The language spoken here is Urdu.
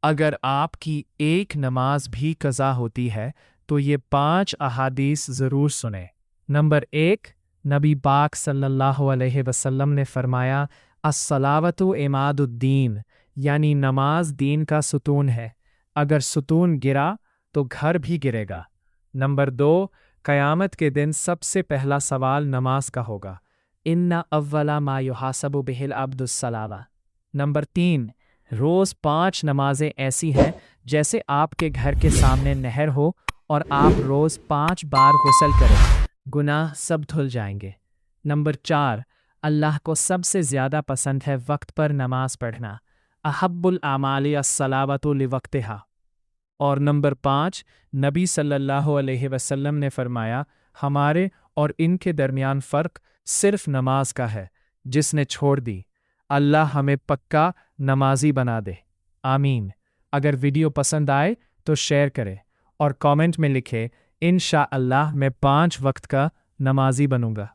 اگر آپ کی ایک نماز بھی قضا ہوتی ہے تو یہ 5 احادیث ضرور سنیں۔ نمبر 1، نبی پاک صلی اللہ علیہ وسلم نے فرمایا، الصلاۃ عماد الدین، یعنی نماز دین کا ستون ہے۔ اگر ستون گرا تو گھر بھی گرے گا۔ نمبر 2، قیامت کے دن سب سے پہلا سوال نماز کا ہوگا، ان اول ما یحاسب بہ العبد الصلاۃ۔ نمبر 3، روز 5 نمازیں ایسی ہیں جیسے آپ کے گھر کے سامنے نہر ہو اور آپ روز 5 بار غسل کریں، گناہ سب دھل جائیں گے۔ نمبر 4، اللہ کو سب سے زیادہ پسند ہے وقت پر نماز پڑھنا، احب الاعمال الصلاۃ لوقتہا۔ اور نمبر 5، نبی صلی اللہ علیہ وسلم نے فرمایا، ہمارے اور ان کے درمیان فرق صرف نماز کا ہے، جس نے چھوڑ دی، اللہ ہمیں پکا نمازی بنا دے، آمین۔ اگر ویڈیو پسند آئے تو شیئر کرے اور کامنٹ میں لکھے، انشاءاللہ میں 5 وقت کا نمازی بنوں گا۔